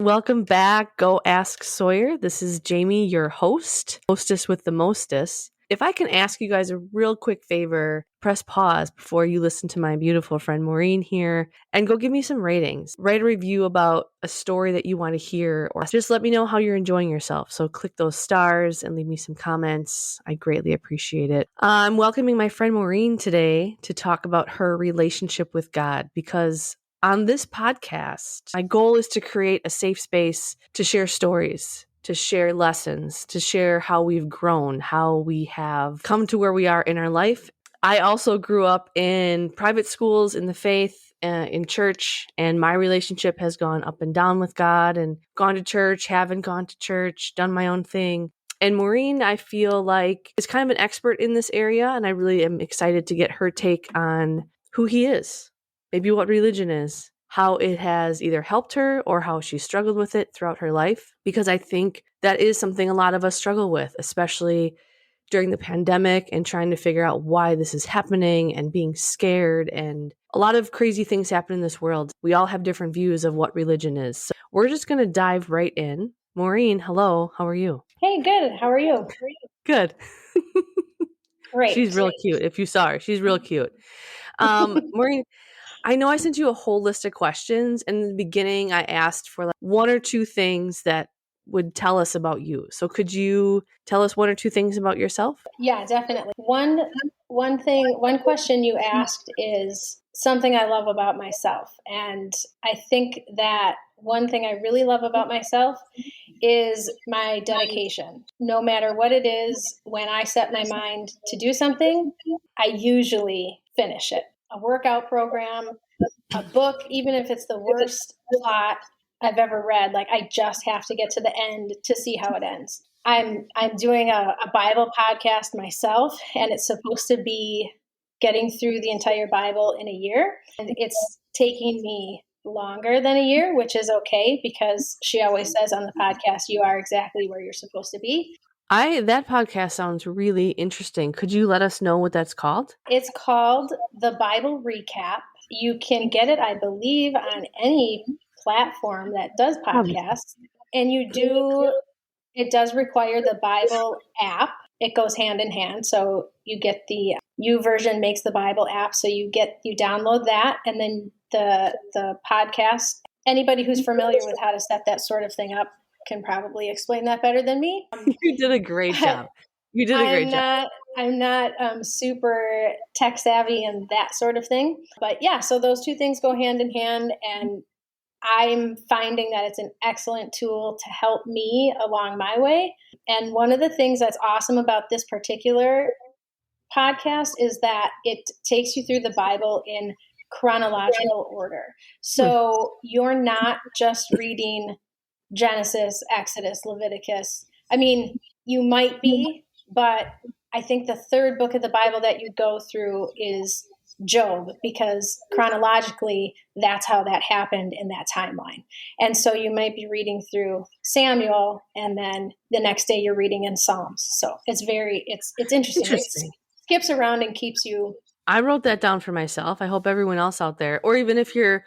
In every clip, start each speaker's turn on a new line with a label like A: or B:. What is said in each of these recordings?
A: welcome back. Go Ask Sawyer. This is Jamie, your hostess with the mostest. If I can ask you guys a real quick favor, press pause before you listen to my beautiful friend Maureen here and go give me some ratings. Write a review about a story that you want to hear, or just let me know how you're enjoying yourself. So click those stars and leave me some comments. I greatly appreciate it. I'm welcoming my friend Maureen today to talk about her relationship with God, because on this podcast, my goal is to create a safe space to share stories, to share lessons, to share how we've grown, how we have come to where we are in our life. I also grew up in private schools, in the faith, in church, and my relationship has gone up and down with God, and gone to church, haven't gone to church, done my own thing. And Maureen, I feel like, is kind of an expert in this area, and I really am excited to get her take on who he is, maybe what religion is, how it has either helped her or how she struggled with it throughout her life, because I think that is something a lot of us struggle with, especially during the pandemic and trying to figure out why this is happening and being scared, and a lot of crazy things happen in this world. We all have different views of what religion is. So we're just going to dive right in. Maureen, hello. How are you?
B: Hey, good. How are you?
A: Good.
B: Great.
A: She's real cute. If you saw her, she's real cute. Maureen, I know I sent you a whole list of questions. And in the beginning, I asked for like one or two things that would tell us about you. So could you tell us one or two things about yourself?
B: Yeah, definitely. One question you asked is something I love about myself. And I think that one thing I really love about myself is my dedication. No matter what it is, when I set my mind to do something, I usually finish it. A workout program, a book, even if it's the worst plot I've ever read, like I just have to get to the end to see how it ends. I'm doing a Bible podcast myself, and it's supposed to be getting through the entire Bible in a year. And it's taking me longer than a year, which is okay, because she always says on the podcast, you are exactly where you're supposed to be.
A: That podcast sounds really interesting. Could you let us know what that's called?
B: It's called The Bible Recap. You can get it, I believe, on any platform that does podcasts. And it does require the Bible app. It goes hand in hand. So you get the YouVersion makes the Bible app. So you download that, and then the podcast. Anybody who's familiar with how to set that sort of thing up can probably explain that better than me.
A: You did a great job. You did a great job.
B: I'm not super tech savvy and that sort of thing. But yeah, so those two things go hand in hand, and I'm finding that it's an excellent tool to help me along my way. And one of the things that's awesome about this particular podcast is that it takes you through the Bible in chronological order. So you're not just reading Genesis, Exodus, Leviticus. I mean, you might be, but I think the third book of the Bible that you go through is Job, because chronologically, that's how that happened in that timeline. And so you might be reading through Samuel, and then the next day you're reading in Psalms. So it's interesting. It skips around and keeps you.
A: I wrote that down for myself. I hope everyone else out there, or even if you're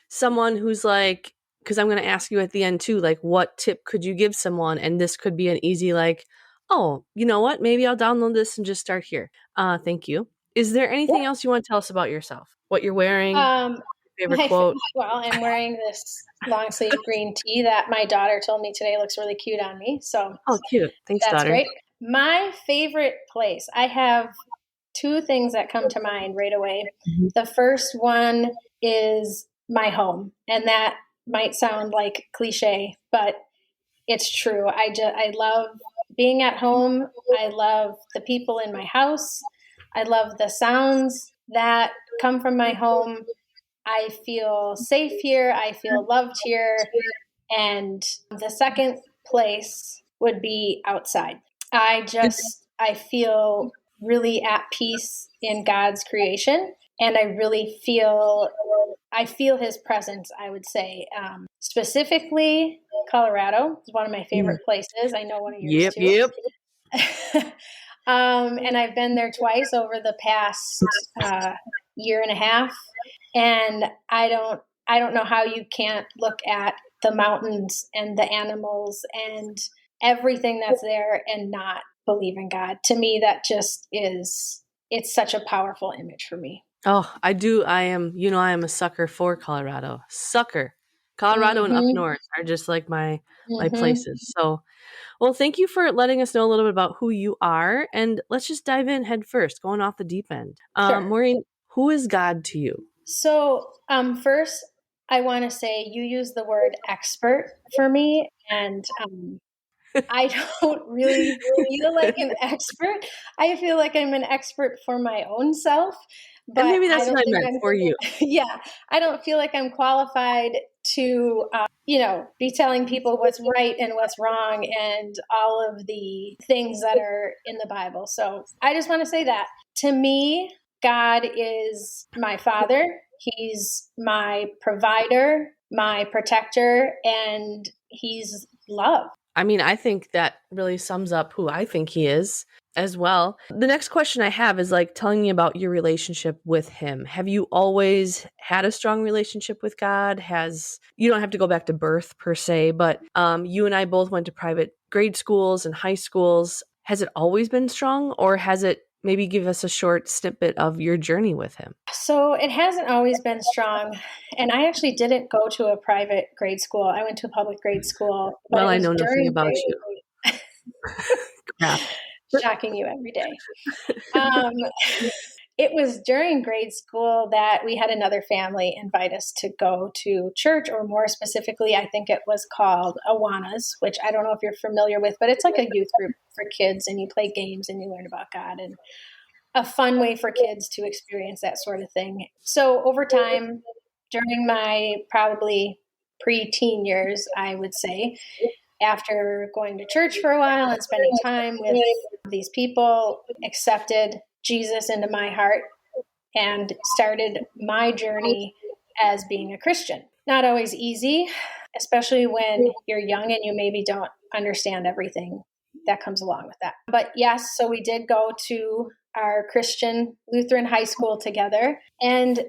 A: someone who's like, because I'm going to ask you at the end too, like, what tip could you give someone? And this could be an easy, like, oh, you know what? Maybe I'll download this and just start here. Thank you. Is there anything else you want to tell us about yourself? What you're wearing? Favorite quote?
B: Well, I'm wearing this long sleeve green tee that my daughter told me today looks really cute on me. So,
A: oh, cute. Thanks,
B: that's
A: daughter.
B: Great. My favorite place. I have two things that come to mind right away. Mm-hmm. The first one is my home, and that might sound like cliche, but it's true. I love being at home. I love the people in my house. I love the sounds that come from my home. I feel safe here. I feel loved here. And the second place would be outside. I feel really at peace in God's creation. And I really feel his presence, I would say. Specifically, Colorado is one of my favorite places. I know one of yours too. Yep. And I've been there twice over the past year and a half. And I don't know how you can't look at the mountains and the animals and everything that's there and not believe in God. To me, that just it's such a powerful image for me.
A: Oh, I do. I am a sucker for Colorado. Sucker. Colorado and up
B: Mm-hmm.
A: north are just like my
B: Mm-hmm.
A: places. So, well, thank you for letting us know a little bit about who you are, and let's just dive in head first, going off the deep end.
B: Sure.
A: Maureen, who is God to you?
B: So, first, I want to say you use the word expert for me, and I don't really feel like an expert. I feel like I'm an expert for my own self,
A: And
B: but
A: maybe
B: I
A: that's
B: don't
A: what I
B: think
A: meant
B: I'm,
A: for you.
B: yeah, I don't feel like I'm qualified to, be telling people what's right and what's wrong and all of the things that are in the Bible. So I just want to say that to me, God is my father. He's my provider, my protector, and he's love.
A: I mean, I think that really sums up who I think he is as well. The next question I have is like telling me about your relationship with him. Have you always had a strong relationship with God? You don't have to go back to birth per se, but you and I both went to private grade schools and high schools. Has it always been strong, or has it maybe give us a short snippet of your journey with him?
B: So it hasn't always been strong. And I actually didn't go to a private grade school. I went to a public grade school, but
A: Well,
B: it
A: I
B: was
A: know nothing
B: during
A: about you. Crap.
B: shocking you every day. Um, it was during grade school that we had another family invite us to go to church, or more specifically, I think it was called Awanas, which I don't know if you're familiar with, but it's like a youth group for kids, and you play games and you learn about God, and a fun way for kids to experience that sort of thing. So over time, during my probably pre-teen years, I would say, after going to church for a while and spending time with these people, accepted Jesus into my heart and started my journey as being a Christian. Not always easy, especially when you're young and you maybe don't understand everything that comes along with that. But yes, so we did go to our Christian Lutheran high school together. And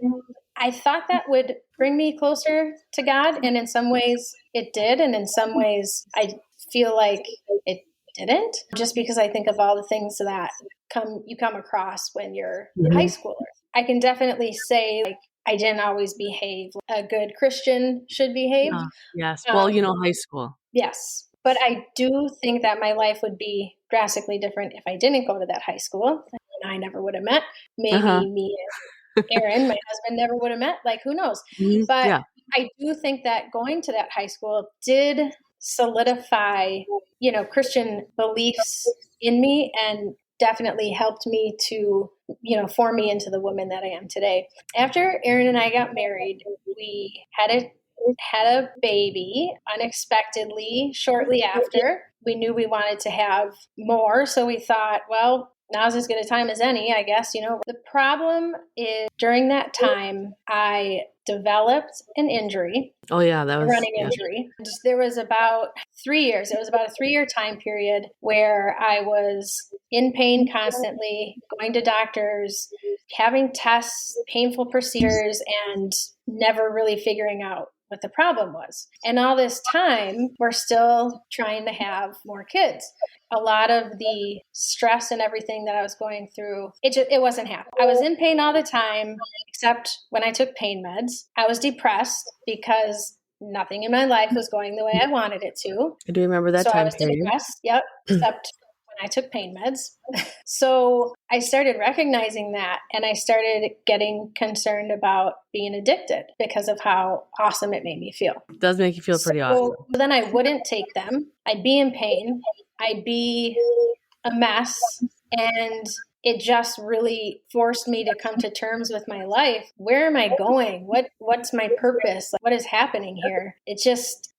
B: I thought that would bring me closer to God. And in some ways it did. And in some ways I feel like it didn't, just because I think of all the things that you come across when you're a high schooler. I can definitely say, like, I didn't always behave like a good Christian should behave.
A: Yes. Well,
B: Um,
A: high school.
B: yes, but I do think that my life would be drastically different if I didn't go to that high school. And I never would have met.
A: Uh-huh.
B: Maybe me and Aaron, my husband, never would have met. Like, who knows?
A: Mhm.
B: But
A: Yeah.
B: I do think that going to that high school did solidify, Christian beliefs in me, and definitely helped me to, form me into the woman that I am today. After Aaron and I got married, we had a baby unexpectedly shortly after. We knew we wanted to have more, so we thought, well, now's as good a time as any, I guess. The problem is during that time, I developed an injury,
A: Oh yeah, that
B: a
A: was
B: running injury. There was about 3 years. It was about a 3-year time period where I was in pain constantly, going to doctors, having tests, painful procedures, and never really figuring out what the problem was. And all this time, we're still trying to have more kids. A lot of the stress and everything that I was going through, it wasn't happening. I was in pain all the time, except when I took pain meds. I was depressed because nothing in my life was going the way I wanted it to.
A: I do remember that
B: So I
A: time
B: was
A: period.
B: depressed, yep, except when I took pain meds. So I started recognizing that, and I started getting concerned about being addicted because of how awesome it made me feel.
A: It does make you feel pretty awesome.
B: So then I wouldn't take them. I'd be in pain. I'd be a mess. And it just really forced me to come to terms with my life. Where am I going? What's my purpose? What is happening here?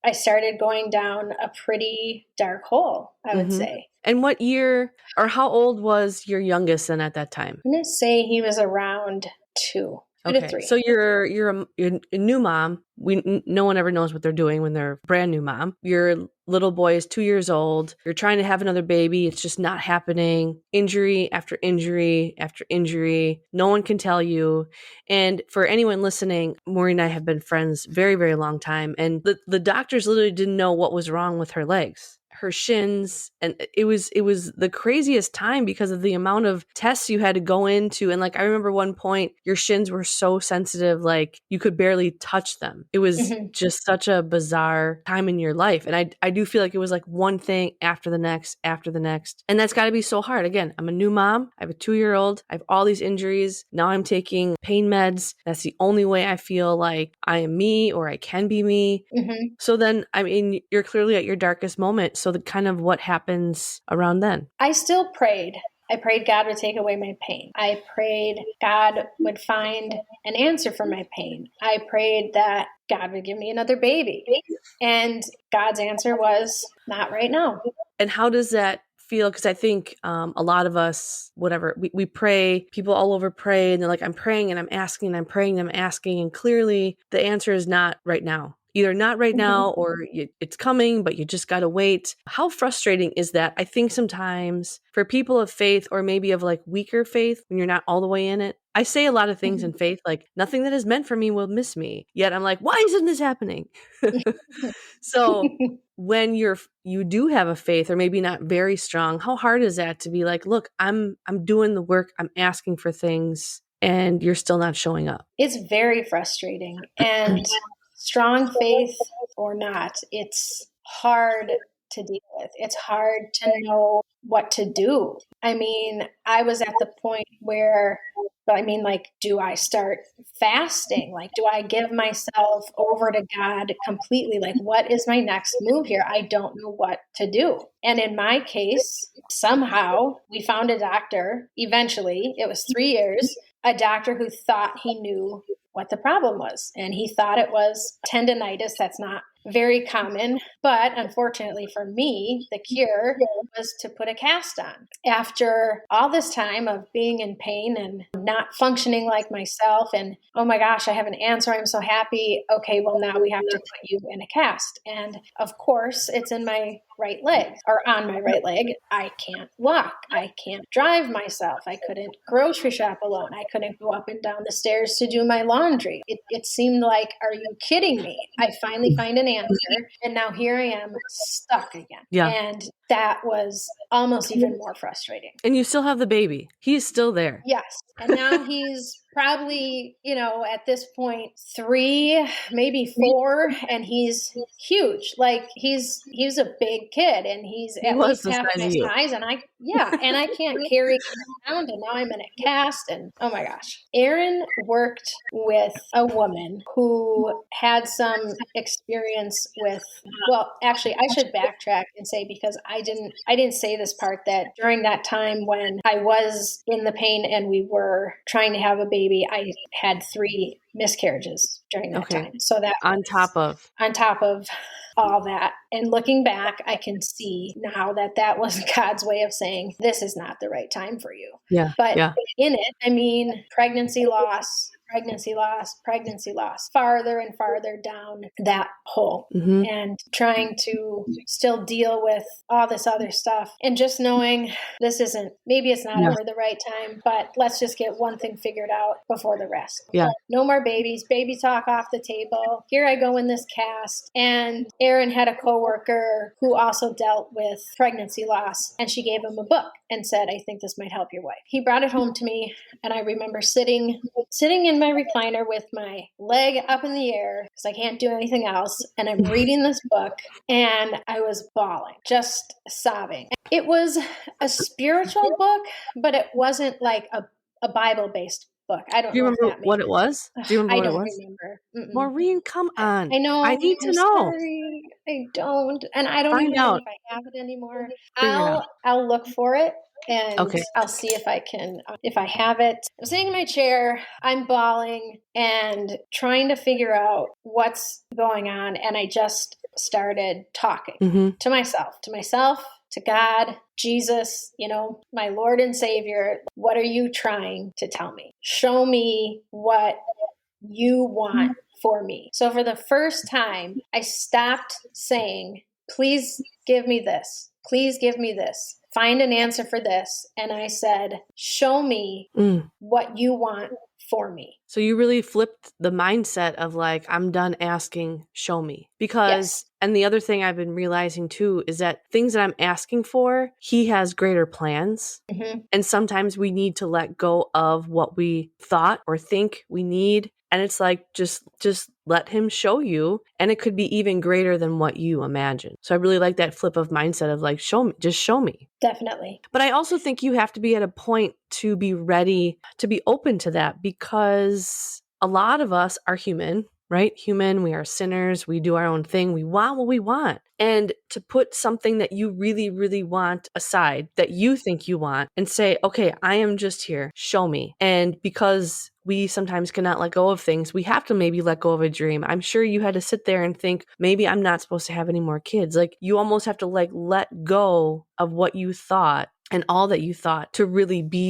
B: I started going down a pretty dark hole, I would say.
A: And what year or how old was your youngest then at that time?
B: I'm going to say he was around 2. 2 to
A: Okay.
B: 3.
A: So you're a new mom. No one ever knows what they're doing when they're a brand new mom. Your little boy is 2 years old. You're trying to have another baby. It's just not happening. Injury after injury after injury. No one can tell you. And for anyone listening, Maureen and I have been friends very, very long time. And the doctors literally didn't know what was wrong with her legs, her shins. And it was the craziest time because of the amount of tests you had to go into. And like, I remember one point, your shins were so sensitive, like you could barely touch them. It was just such a bizarre time in your life. And I do feel like it was like one thing after the next, after the next. And that's got to be so hard. Again, I'm a new mom. I have a 2-year-old. I have all these injuries. Now I'm taking pain meds. That's the only way I feel like I am me or I can be me. So then, I mean, you're clearly at your darkest moment. So the kind of what happens around then?
B: I still prayed. I prayed God would take away my pain. I prayed God would find an answer for my pain. I prayed that God would give me another baby. And God's answer was, not right now.
A: And how does that feel? Because I think a lot of us, whatever, we pray, people all over pray, and they're like, I'm praying and I'm asking and I'm praying and I'm asking. And clearly the answer is not right now. Either not right now or it's coming, but you just got to wait. How frustrating is that? I think sometimes for people of faith or maybe of like weaker faith, when you're not all the way in it, I say a lot of things in faith, like nothing that is meant for me will miss me. Yet I'm like, why isn't this happening? So when you do have a faith or maybe not very strong, how hard is that to be like, look, I'm doing the work, I'm asking for things, and you're still not showing up?
B: It's very frustrating. And strong faith or not, it's hard to deal with. It's hard to know what to do. I mean, I was at the point where, like, do I start fasting? Like, do I give myself over to God completely? Like, what is my next move here? I don't know what to do. And in my case, somehow we found a doctor. Eventually, it was 3 years, a doctor who thought he knew what the problem was. And he thought it was tendonitis. That's not very common. But unfortunately for me, the cure was to put a cast on. After all this time of being in pain and not functioning like myself, and oh my gosh, I have an answer. I'm so happy. Okay, well, now we have to put you in a cast. And of course, it's in my right leg or on my right leg. I can't walk. I can't drive myself. I couldn't grocery shop alone. I couldn't go up and down the stairs to do my laundry. It seemed like, are you kidding me? I finally find an answer. And now here I am stuck again.
A: Yeah.
B: And that was almost even more frustrating.
A: And you still have the baby. He's still there.
B: Yes. And now he's probably, at this point, 3, maybe 4, and he's huge. Like he's a big kid, and he's at least half my size. And I can't carry him around. And now I'm in a cast. And oh my gosh, Aaron worked with a woman who had some experience with. Well, actually, I should backtrack and say, because I didn't say this part, that during that time when I was in the pain and we were trying to have a baby, I had 3 miscarriages during that time. So that
A: on top of
B: all that. And looking back, I can see now that was God's way of saying, this is not the right time for you.
A: Yeah.
B: But in it, pregnancy loss, farther and farther down that hole, and trying to still deal with all this other stuff, and just knowing maybe it's not ever the right time, but let's just get one thing figured out before the rest.
A: Yeah.
B: No more babies, baby talk off the table. Here I go in this cast. And Aaron had a coworker who also dealt with pregnancy loss, and she gave him a book and said, I think this might help your wife. He brought it home to me, and I remember sitting in my recliner with my leg up in the air because I can't do anything else, and I'm reading this book, and I was bawling, just sobbing. It was a spiritual book, but it wasn't like a Bible-based book. I don't know. Do
A: you remember what it was? Do you remember what it was?
B: Remember. Mm-mm.
A: Maureen, come on.
B: I know.
A: I need to know.
B: Sorry. I don't. And I don't even know if I have it anymore. I'll look for it. And I'll see if I can, if I have it. I'm sitting in my chair, I'm bawling and trying to figure out what's going on. And I just started talking to myself, to God, Jesus, my Lord and Savior. What are you trying to tell me? Show me what you want for me. So for the first time, I stopped saying, please give me this. Please give me this. Find an answer for this. And I said, show me what you want for me.
A: So you really flipped the mindset of like, I'm done asking, show me. Because, and the other thing I've been realizing too is that things that I'm asking for, he has greater plans. And sometimes we need to let go of what we thought or think we need. And it's like, just let him show you. And it could be even greater than what you imagine. So I really like that flip of mindset of like, show me, just show me.
B: Definitely.
A: But I also think you have to be at a point to be ready to be open to that, because a lot of us are human, right? Human, we are sinners, we do our own thing, we want what we want. And to put something that you really, really want aside, that you think you want, and say, okay, I am just here, show me. And because we sometimes cannot let go of things, we have to maybe let go of a dream. I'm sure you had to sit there and think, maybe I'm not supposed to have any more kids. Like, you almost have to like let go of what you thought and all that you thought to really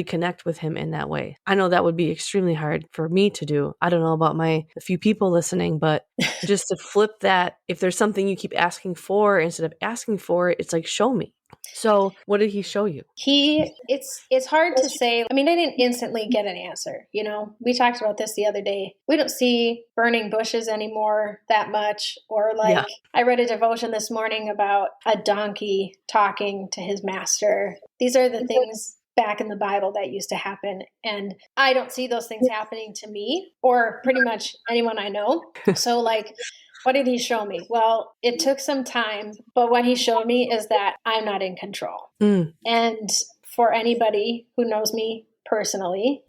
A: connect with him in that way. I know that would be extremely hard for me to do. I don't know about the few people listening, but just to flip that, if there's something you keep asking for, instead of asking for it, it's like, show me. So what did he show you?
B: It's hard to say. I mean, I didn't instantly get an answer. You know, we talked about this the other day. We don't see burning bushes anymore that much. Or like, I read a devotion this morning about a donkey talking to his master. These are the things back in the Bible that used to happen. And I don't see those things happening to me or pretty much anyone I know. So like, what did he show me? Well, it took some time, but what he showed me is that I'm not in control. And for anybody who knows me personally,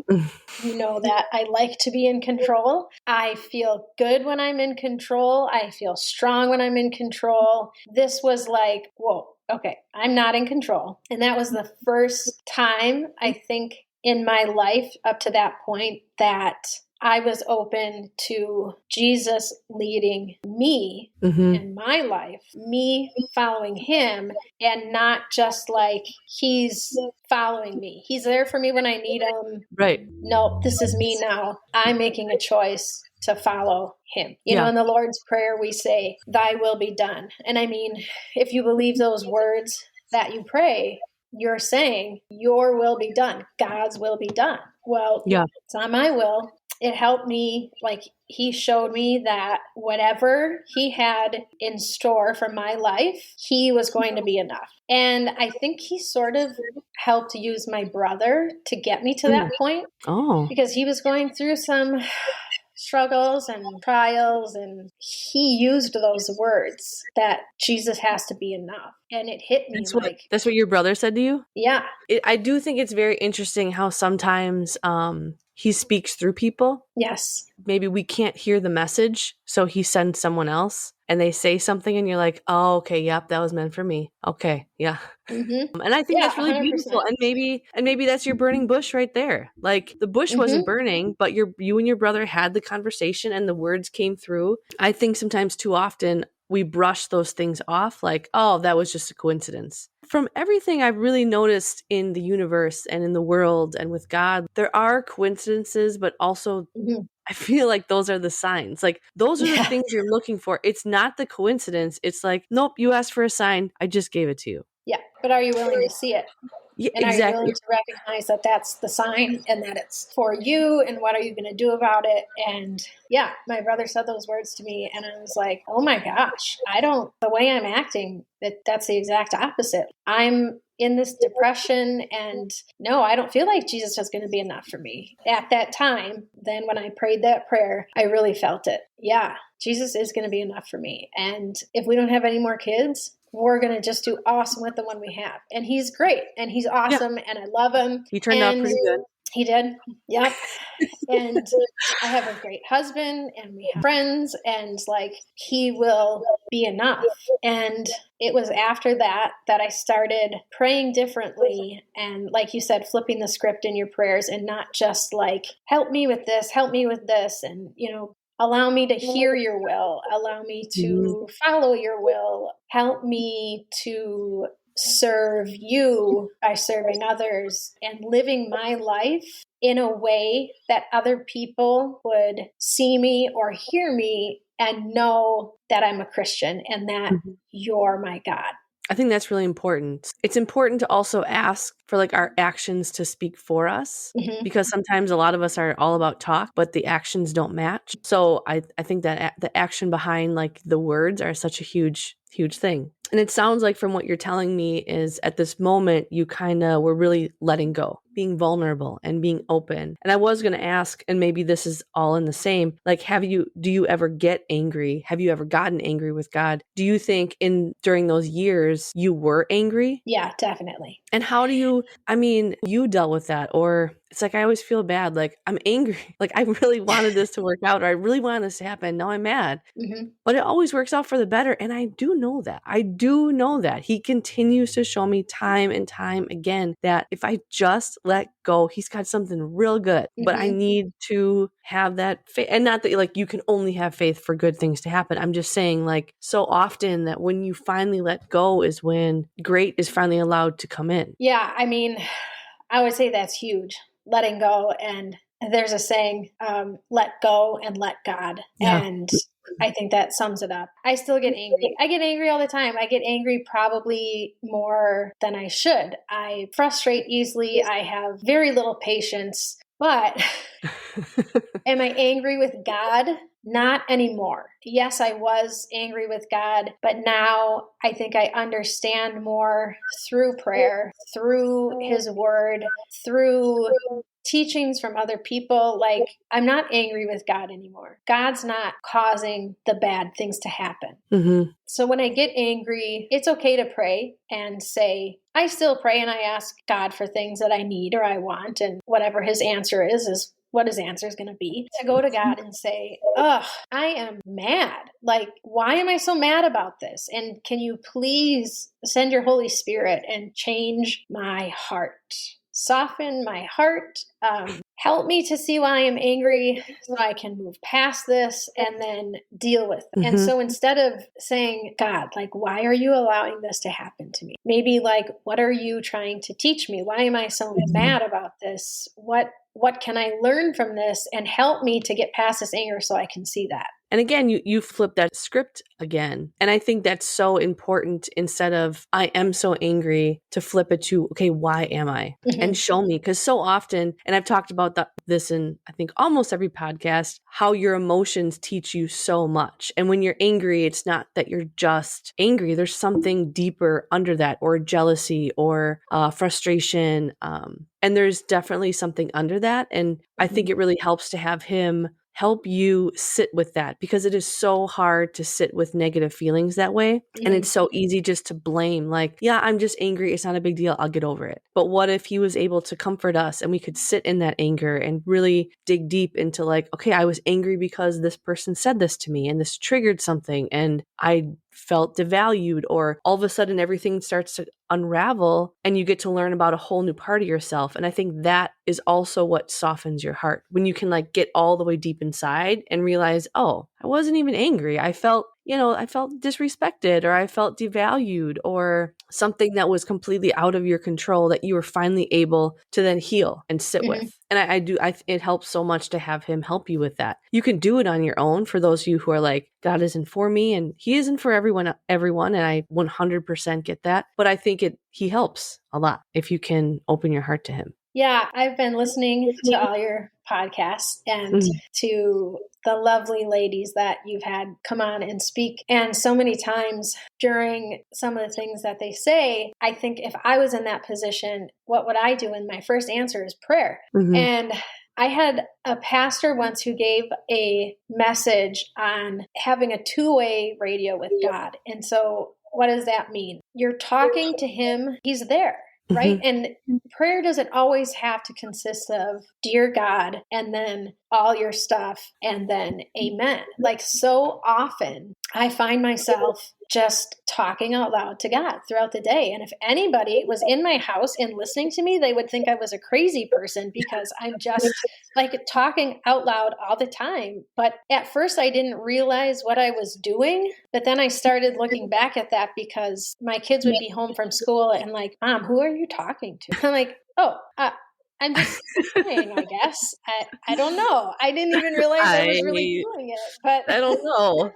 B: you know that I like to be in control. I feel good when I'm in control. I feel strong when I'm in control. This was like, whoa, okay, I'm not in control. And that was the first time, I think, in my life up to that point that I was open to Jesus leading me in my life, me following him, and not just like he's following me. He's there for me when I need him.
A: Right.
B: No, this is me now. I'm making a choice to follow him. You know, in the Lord's Prayer, we say, thy will be done. And I mean, if you believe those words that you pray, you're saying your will be done. God's will be done. Well, it's not my will. It helped me, like he showed me that whatever he had in store for my life, he was going to be enough. And I think he sort of helped use my brother to get me to that point. Because he was going through some struggles and trials, and he used those words that Jesus has to be enough. And it hit me
A: that's what your brother said to you?
B: Yeah.
A: I do think it's very interesting how sometimes he speaks through people.
B: Yes.
A: Maybe we can't hear the message, so he sends someone else and they say something and you're like, oh, okay, yep, that was meant for me. Okay, yeah. And I think that's really
B: 100%.
A: beautiful. And maybe that's your burning bush right there. Like, the bush wasn't burning, but you and your brother had the conversation and the words came through. I think sometimes too often we brush those things off like, oh, that was just a coincidence. From everything I've really noticed in the universe and in the world and with God, there are coincidences, but also I feel like those are the signs. Like, those are the things you're looking for. It's not the coincidence. It's like, nope, you asked for a sign. I just gave it to you.
B: Yeah. But are you willing to see it?
A: Yeah,
B: and
A: exactly.
B: are you willing to recognize that that's the sign and that it's for you, and what are you going to do about it? And yeah, my brother said those words to me and I was like, oh my gosh, the way I'm acting, that's the exact opposite. I'm in this depression and no, I don't feel like Jesus is going to be enough for me. At that time, then when I prayed that prayer, I really felt it. Yeah, Jesus is going to be enough for me. And if we don't have any more kids, we're going to just do awesome with the one we have. And he's great and he's awesome and I love him.
A: He turned out pretty good.
B: He did. Yep. And I have a great husband and we have friends and like he will be enough. And it was after that I started praying differently. And like you said, flipping the script in your prayers and not just like, help me with this. And, allow me to hear your will. Allow me to follow your will. Help me to serve you by serving others and living my life in a way that other people would see me or hear me and know that I'm a Christian and that you're my God.
A: I think that's really important. It's important to also ask for like our actions to speak for us, because sometimes a lot of us are all about talk, but the actions don't match. So I think that the action behind like the words are such a huge thing. And it sounds like from what you're telling me is at this moment, you kind of were really letting go, being vulnerable and being open. And I was going to ask, and maybe this is all in the same, like, do you ever get angry? Have you ever gotten angry with God? Do you think during those years you were angry?
B: Yeah, definitely.
A: And how do you dealt with that? Or it's like, I always feel bad. Like, I'm angry. Like, I really wanted this to work out, or I really wanted this to happen. Now I'm mad. But it always works out for the better. And I do know that. He continues to show me time and time again that if I just let go, he's got something real good. But I need to have that faith. And not that like you can only have faith for good things to happen. I'm just saying, like, so often that when you finally let go is when great is finally allowed to come in.
B: Yeah, I mean, I would say that's huge. Letting go. And there's a saying, let go and let God.
A: Yeah.
B: And I think that sums it up. I still get angry. I get angry all the time. I get angry probably more than I should. I frustrate easily. I have very little patience. But am I angry with God? Not anymore. Yes, I was angry with God, but now I think I understand more through prayer, through his word, through teachings from other people. Like, I'm not angry with God anymore. God's not causing the bad things to happen. So when I get angry, it's okay to pray and say, I still pray and I ask God for things that I need or I want, and whatever his answer is what his answer is going to be. To go to God and say, ugh, I am mad. Like, why am I so mad about this? And can you please send your Holy Spirit and change my heart? Soften my heart. Help me to see why I am angry so I can move past this and then deal with it. And so instead of saying, God, like, why are you allowing this to happen to me? Maybe like, what are you trying to teach me? Why am I so mad about this? What can I learn from this and help me to get past this anger so I can see that?
A: And again, you flip that script again. And I think that's so important, instead of I am so angry, to flip it to, okay, why am I? And show me. Because so often, and I've talked about this in, I think, almost every podcast, how your emotions teach you so much. And when you're angry, it's not that you're just angry. There's something deeper under that, or jealousy, or frustration. And there's definitely something under that. And I think it really helps to have him help you sit with that, because it is so hard to sit with negative feelings that way. And it's so easy just to blame, like, yeah, I'm just angry. It's not a big deal. I'll get over it. But what if he was able to comfort us and we could sit in that anger and really dig deep into, like, okay, I was angry because this person said this to me and this triggered something and I felt devalued, or all of a sudden everything starts to unravel and you get to learn about a whole new part of yourself. And I think that is also what softens your heart, when you can like get all the way deep inside and realize, oh, I wasn't even angry. I felt disrespected, or I felt devalued, or something that was completely out of your control that you were finally able to then heal and sit with. And it helps so much to have him help you with that. You can do it on your own, for those of you who are like, God isn't for me, and he isn't for everyone. And I 100% get that. But I think he helps a lot if you can open your heart to him.
B: Yeah, I've been listening to all your podcasts and to the lovely ladies that you've had come on and speak. And so many times during some of the things that they say, I think if I was in that position, what would I do? And my first answer is prayer. And I had a pastor once who gave a message on having a two-way radio with God. And so what does that mean? You're talking to him. He's there. Right? And prayer doesn't always have to consist of, dear God, and then all your stuff, and then amen. Like, so often I find myself just talking out loud to God throughout the day. And if anybody was in my house and listening to me, they would think I was a crazy person, because I'm just like talking out loud all the time. But at first I didn't realize what I was doing. But then I started looking back at that, because my kids would be home from school and like, Mom, who are you talking to? I'm like, oh, I'm just saying, I guess. I don't know. I didn't even realize I was really doing it. But
A: I don't know.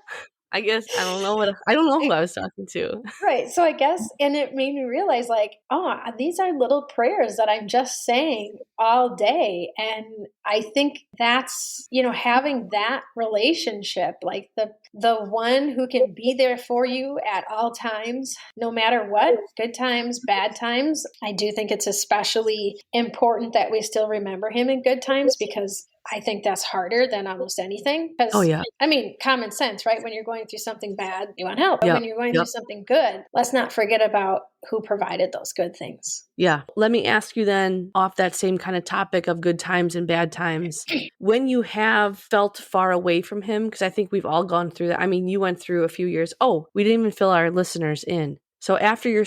A: I guess I don't know who I was talking to.
B: right. So I guess, and it made me realize, like, oh, these are little prayers that I'm just saying all day. And I think that's, having that relationship, like the one who can be there for you at all times, no matter what, good times, bad times. I do think it's especially important that we still remember him in good times, because I think that's harder than almost anything. Because,
A: Oh, yeah.
B: I mean, common sense, right? When you're going through something bad, you want help. But
A: Yep.
B: when you're going through something good, let's not forget about who provided those good things.
A: Yeah. Let me ask you then, off that same kind of topic of good times and bad times, when you have felt far away from him, because I think we've all gone through that. I mean, you went through a few years. Oh, we didn't even fill our listeners in. So after your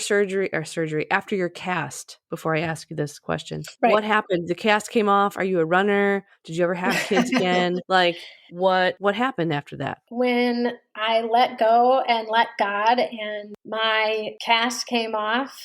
A: after your cast, before I ask you this question,
B: Right.
A: What happened? The cast came off. Are you a runner? Did you ever have kids again? Like, what happened after that?
B: When I let go and let God, and my cast came off,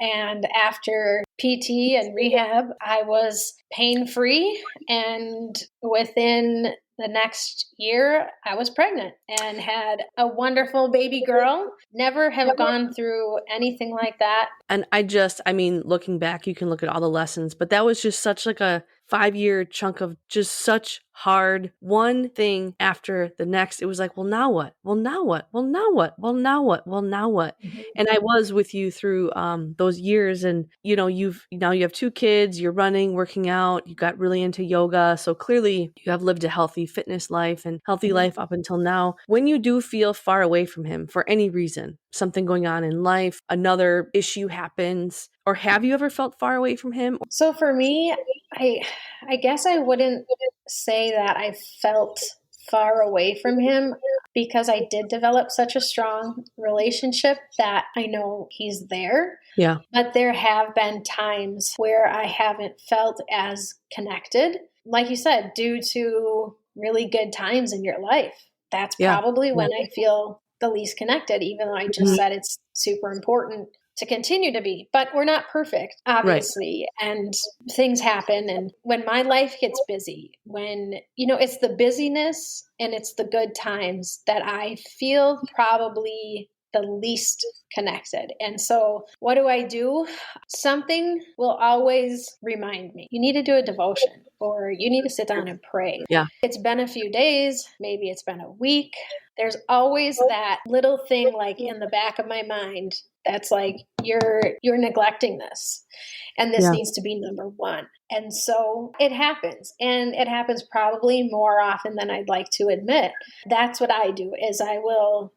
B: and after PT and rehab, I was pain-free, and within the next year, I was pregnant and had a wonderful baby girl. Never have gone through anything like that.
A: And I mean, looking back, you can look at all the lessons, but that was just such like a 5-year chunk of just such hard one thing after the next. It was like, well, now what? Well, now what? Well, now what? Well, now what? Well, now what?
B: Mm-hmm.
A: And I was with you through those years, and now you have 2 kids, you're running, working out, you got really into yoga. So clearly you have lived a healthy fitness life and healthy life up until now. When you do feel far away from him for any reason, something going on in life, another issue happens, or have you ever felt far away from him?
B: So for me, I guess I wouldn't say that I felt far away from him, because I did develop such a strong relationship that I know he's there.
A: Yeah.
B: But there have been times where I haven't felt as connected, like you said, due to really good times in your life. That's probably when I feel the least connected, even though I just said it's super important to continue to be. But we're not perfect, obviously, and things happen. And when my life gets busy, when, it's the busyness and it's the good times that I feel probably the least connected. And so what do? Something will always remind me, you need to do a devotion, or you need to sit down and pray.
A: Yeah.
B: It's been a few days, maybe it's been a week. There's always that little thing like in the back of my mind that's like, you're neglecting this, and this needs to be number one. And so it happens, and it happens probably more often than I'd like to admit. That's what I do, is I will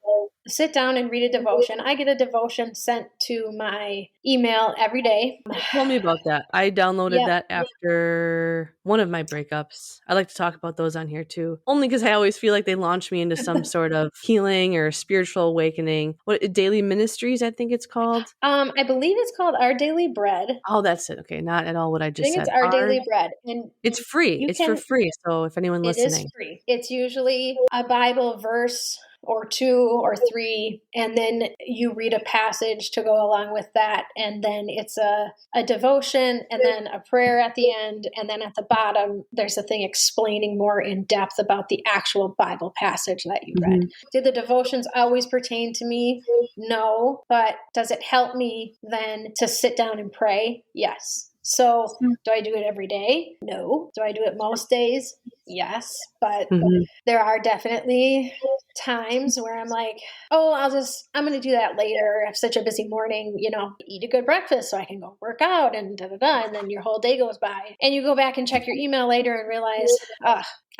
B: sit down and read a devotion. I get a devotion sent to my email every day.
A: Tell me about that. I downloaded that after one of my breakups. I like to talk about those on here too, only because I always feel like they launch me into some sort of healing or spiritual awakening. What, Daily Ministries, I think it's called?
B: I believe it's called Our Daily Bread.
A: Oh, that's it. Okay, not at all what I just said.
B: It's Our Daily Bread. And
A: it's free. It's for free. So if anyone listening.
B: It is free. It's usually a Bible verse or 2 or 3, and then you read a passage to go along with that, and then it's a devotion, and then a prayer at the end, and then at the bottom there's a thing explaining more in depth about the actual Bible passage that you read. Do the devotions always pertain to me? No. But does it help me then to sit down and pray? Yes. So do I do it every day? No. Do I do it most days? Yes. But there are definitely times where I'm like, oh, I'm going to do that later. I have such a busy morning, eat a good breakfast so I can go work out and and then your whole day goes by. And you go back and check your email later and realize,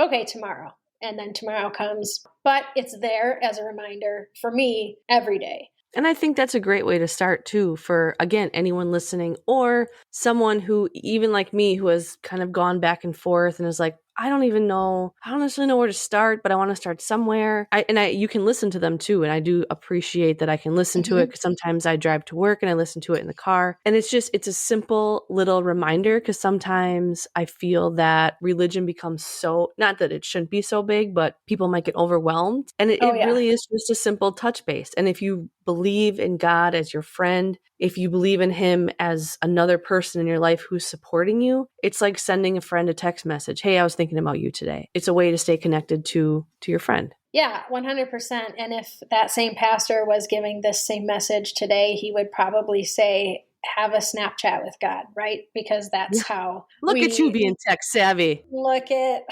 B: okay, tomorrow. And then tomorrow comes. But it's there as a reminder for me every day.
A: And I think that's a great way to start too, for, again, anyone listening, or someone who, even like me, who has kind of gone back and forth and is like, I don't necessarily know where to start, but I want to start somewhere. You can listen to them too. And I do appreciate that I can listen to it, because sometimes I drive to work and I listen to it in the car. And it's a simple little reminder, because sometimes I feel that religion becomes so, not that it shouldn't be so big, but people might get overwhelmed. And it really is just a simple touch base. And if you believe in God as your friend, if you believe in him as another person in your life who's supporting you, it's like sending a friend a text message. Hey, I was thinking about you today. It's a way to stay connected to your friend.
B: Yeah, 100%. And if that same pastor was giving this same message today, he would probably say, have a Snapchat with God, right? Because that's how
A: Look at you being tech savvy.
B: Look at.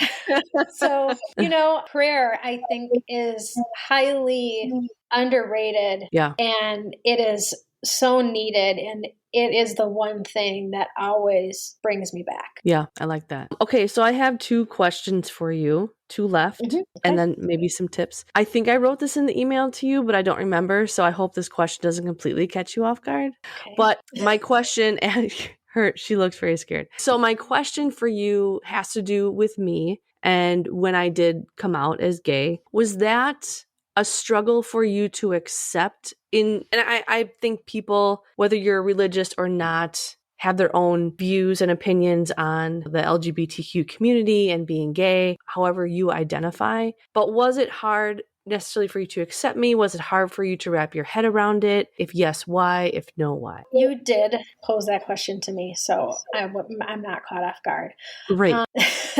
B: So, prayer, I think, is highly underrated.
A: Yeah.
B: And it is so needed. And it is the one thing that always brings me back.
A: Yeah, I like that. Okay, so I have 2 questions for you, 2 left, and then maybe some tips. I think I wrote this in the email to you, but I don't remember. So I hope this question doesn't completely catch you off guard. Okay. But my question, and she looks very scared. So my question for you has to do with me. And when I did come out as gay, was that a struggle for you to accept and I think people, whether you're religious or not, have their own views and opinions on the LGBTQ community and being gay, however you identify. But was it hard necessarily for you to accept me? Was it hard for you to wrap your head around it? If yes, why? If no, why?
B: You did pose that question to me, so I'm not caught off guard.
A: Great.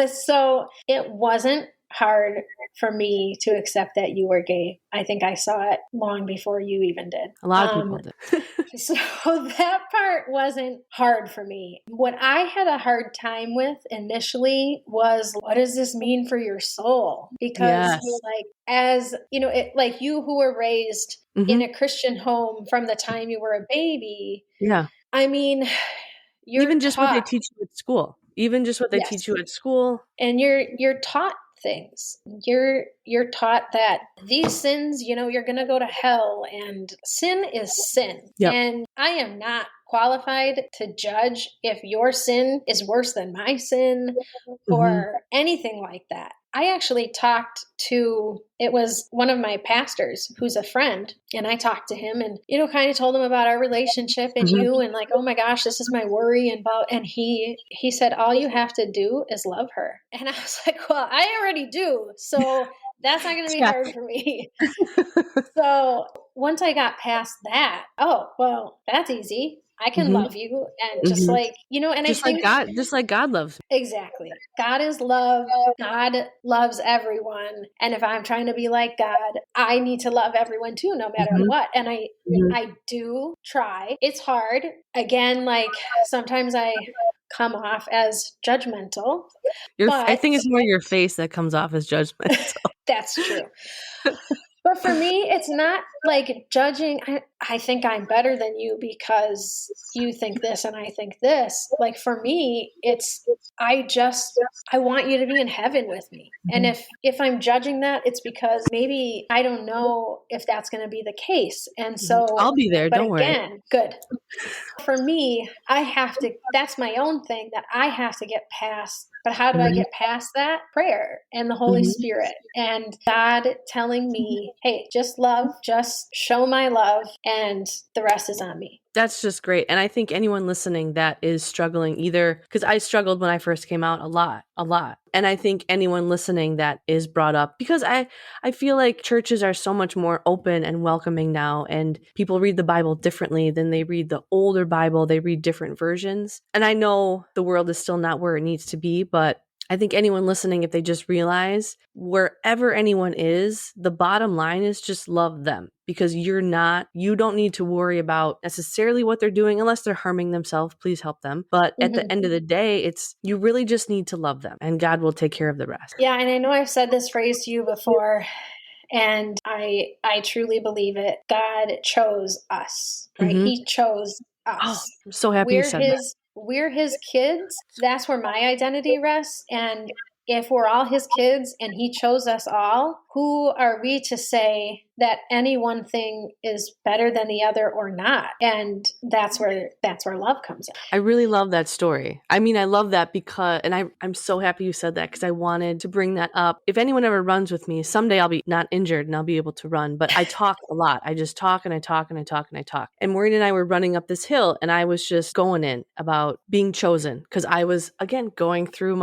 B: So it wasn't hard for me to accept that you were gay. I think I saw it long before you even did.
A: A lot of people did.
B: So that part wasn't hard for me. What I had a hard time with initially was, what does this mean for your soul? Because as like you who were raised in a Christian home from the time you were a baby.
A: Yeah.
B: I mean,
A: even just what they teach you at school. Even just what they teach you at school.
B: And you're taught things. You're taught that these sins, you're going to go to hell, and sin is sin. Yep. And I am not qualified to judge if your sin is worse than my sin or anything like that. I actually talked to, it was one of my pastors who's a friend, and I talked to him and, kind of told him about our relationship and you, and like, oh my gosh, this is my worry. And he said, all you have to do is love her. And I was like, well, I already do. So that's not going to be hard for me. So once I got past that, oh, well, that's easy. I can love you. And just like, and
A: just
B: I think
A: just like God loves me.
B: Exactly. God is love. God loves everyone. And if I'm trying to be like God, I need to love everyone too, no matter what. And I do try. It's hard. Again, like sometimes I come off as judgmental.
A: I think it's more your face that comes off as judgmental.
B: That's true. But for me, it's not like judging. I think I'm better than you because you think this and I think this. Like for me, I want you to be in heaven with me. And if I'm judging that, it's because maybe I don't know if that's going to be the case. And so
A: I'll be there. Don't
B: worry. Good. For me, that's my own thing that I have to get past. But how do I get past that? Prayer and the Holy Spirit and God telling me, hey, just love, just show my love, and the rest is on me.
A: That's just great. And I think anyone listening that is struggling either, because I struggled when I first came out a lot. And I think anyone listening that is brought up, because I feel like churches are so much more open and welcoming now, and people read the Bible differently than they read the older Bible. They read different versions. And I know the world is still not where it needs to be, but I think anyone listening, if they just realize wherever anyone is, the bottom line is just love them, because you don't need to worry about necessarily what they're doing unless they're harming themselves. Please help them. But at the end of the day, you really just need to love them, and God will take care of the rest.
B: Yeah. And I know I've said this phrase to you before, and I truly believe it. God chose us, right? He chose us.
A: Oh, I'm so happy you said that.
B: We're his kids. That's where my identity rests. And if we're all his kids and he chose us all, who are we to say that any one thing is better than the other or not? And that's where love comes in.
A: I really love that story. I mean, I love that because, and I'm so happy you said that because I wanted to bring that up. If anyone ever runs with me, someday I'll be not injured and I'll be able to run, but I talk a lot. I just talk and I talk and I talk and I talk. And Maureen and I were running up this hill and I was just going in about being chosen because I was, again, going through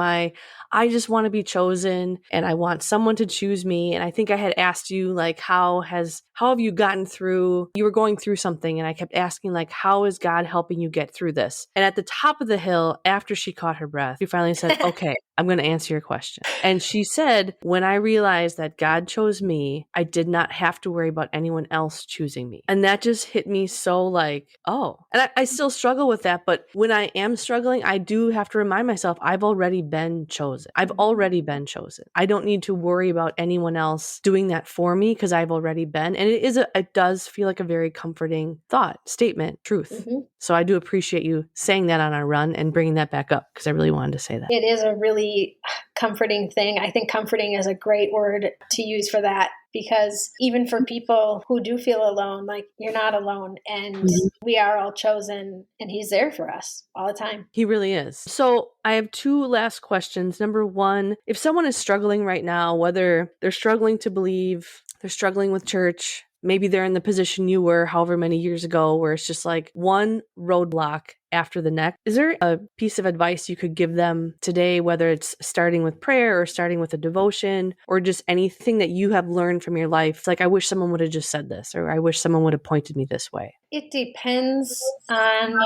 A: I just want to be chosen and I want someone to choose me. And I think I had asked you, like, how have you gotten through, you were going through something. And I kept asking, like, how is God helping you get through this? And at the top of the hill, after she caught her breath, she finally said, okay, I'm going to answer your question. And she said, when I realized that God chose me, I did not have to worry about anyone else choosing me. And that just hit me so like, oh, and I still struggle with that. But when I am struggling, I do have to remind myself, I've already been chosen. I've already been chosen. I don't need to worry about anyone else doing that for me because I've already been. And it does feel like a very comforting thought, statement, truth.
B: Mm-hmm.
A: So I do appreciate you saying that on our run and bringing that back up because I really wanted to say that.
B: It is a really comforting thing. I think comforting is a great word to use for that, because even for people who do feel alone, like, you're not alone, and we are all chosen, and he's there for us all the time.
A: He really is. So I have two last questions. Number one, if someone is struggling right now, whether they're struggling to believe, they're struggling with church, maybe they're in the position you were however many years ago where it's just like one roadblock after the next. Is there a piece of advice you could give them today, whether it's starting with prayer or starting with a devotion or just anything that you have learned from your life? It's like, I wish someone would have just said this, or I wish someone would have pointed me this way.
B: It depends on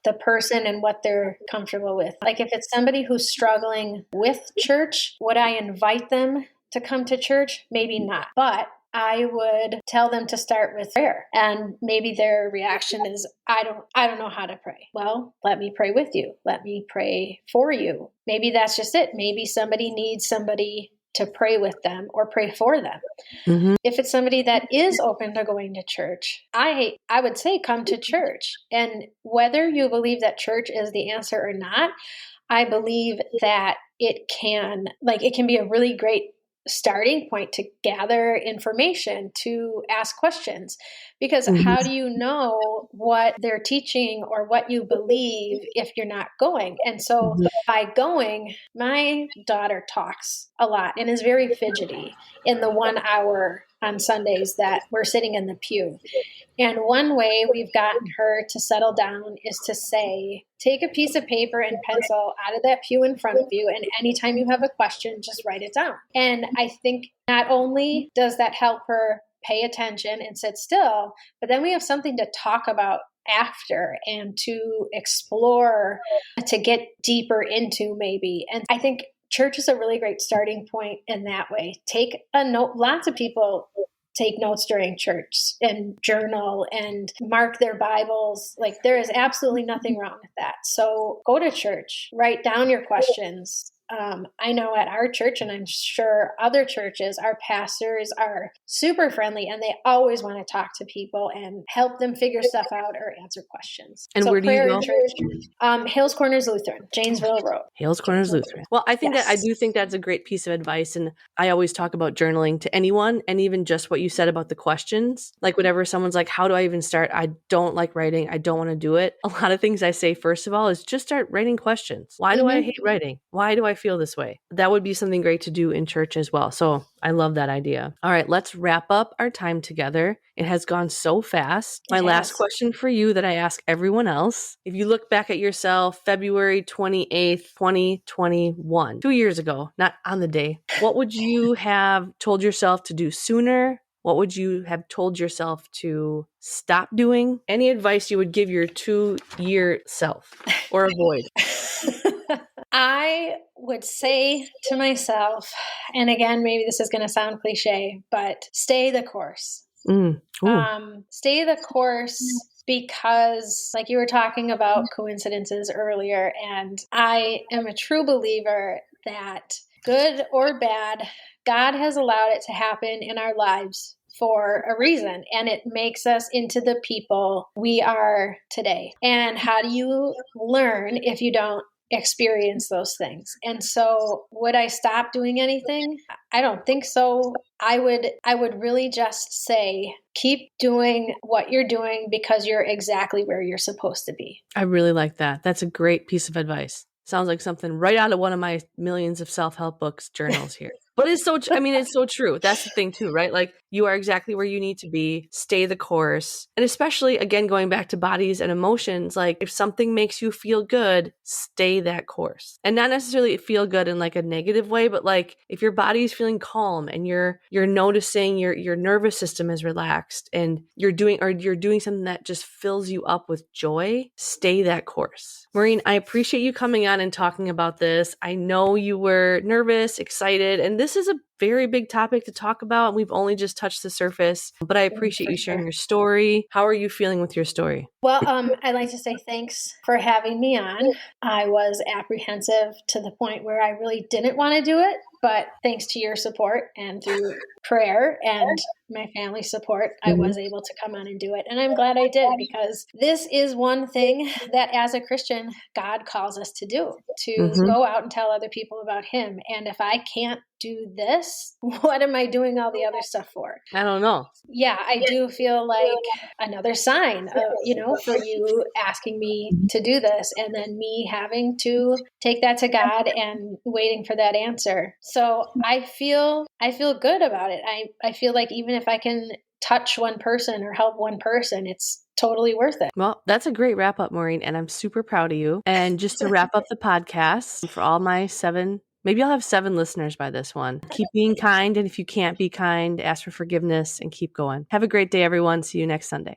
B: the person and what they're comfortable with. Like, if it's somebody who's struggling with church, would I invite them to come to church? Maybe not. But I would tell them to start with prayer. And maybe their reaction is, I don't know how to pray. Well, let me pray with you. Let me pray for you. Maybe that's just it. Maybe somebody needs somebody to pray with them or pray for them. Mm-hmm. If it's somebody that is open to going to church, I would say come to church. And whether you believe that church is the answer or not, I believe that it can be a really great starting point to gather information, to ask questions, because how do you know what they're teaching or what you believe if you're not going? And so by going, my daughter talks a lot and is very fidgety in the 1 hour on Sundays that we're sitting in the pew. And one way we've gotten her to settle down is to say, take a piece of paper and pencil out of that pew in front of you, and anytime you have a question, just write it down. And I think not only does that help her pay attention and sit still, but then we have something to talk about after and to explore, to get deeper into maybe. And I think church is a really great starting point in that way. Take a note. Lots of people take notes during church and journal and mark their Bibles. Like, there is absolutely nothing wrong with that. So go to church, write down your questions. I know at our church, and I'm sure other churches, our pastors are super friendly and they always want to talk to people and help them figure stuff out or answer questions.
A: And so where do you go?
B: Church, Hills Corners Lutheran, Janesville Road.
A: Hills Corners Lutheran. Well, I think I do think that's a great piece of advice. And I always talk about journaling to anyone, and even just what you said about the questions. Like, whenever someone's like, how do I even start? I don't like writing. I don't want to do it. A lot of things I say, first of all, is just start writing questions. Why do I hate writing? Why do I feel this way? That would be something great to do in church as well. So I love that idea. All right, let's wrap up our time together. It has gone so fast. My last question for you that I ask everyone else: if you look back at yourself, February 28th, 2021, 2 years ago, not on the day, what would you have told yourself to do sooner? What would you have told yourself to stop doing? Any advice you would give your 2-year self or avoid?
B: I would say to myself, and again, maybe this is going to sound cliche, but stay the course. Stay the course, because, like, you were talking about coincidences earlier, and I am a true believer that, good or bad, God has allowed it to happen in our lives for a reason, and it makes us into the people we are today. And how do you learn if you don't experience those things. And so would I stop doing anything? I don't think so. I would really just say, keep doing what you're doing because you're exactly where you're supposed to be.
A: I really like that. That's a great piece of advice. Sounds like something right out of one of my millions of self-help books journals here. But it's so, it's so true. That's the thing too, right? Like you are exactly where you need to be, stay the course. And especially again, going back to bodies and emotions, like if something makes you feel good, stay that course. And not necessarily feel good in like a negative way, but like if your body is feeling calm and you're noticing your nervous system is relaxed and you're doing something that just fills you up with joy, stay that course. Maureen, I appreciate you coming on and talking about this. I know you were nervous, excited, and this is a very big topic to talk about. We've only just touched the surface, but I appreciate you sharing your story. How are you feeling with your story?
B: Well, I'd like to say thanks for having me on. I was apprehensive to the point where I really didn't want to do it, but thanks to your support and through prayer and my family's support, I was able to come on and do it. And I'm glad I did, because this is one thing that as a Christian, God calls us to do, to go out and tell other people about him. And if I can't do this, what am I doing all the other stuff for?
A: I don't know.
B: Yeah, I do feel like another sign of, for you asking me to do this and then me having to take that to God and waiting for that answer. So I feel good about it. I feel like even if I can touch one person or help one person, it's totally worth it.
A: Well, that's a great wrap up, Maureen, and I'm super proud of you. And just to wrap up the podcast, for all my 7, maybe I'll have 7 listeners by this one. Keep being kind, and if you can't be kind, ask for forgiveness and keep going. Have a great day, everyone. See you next Sunday.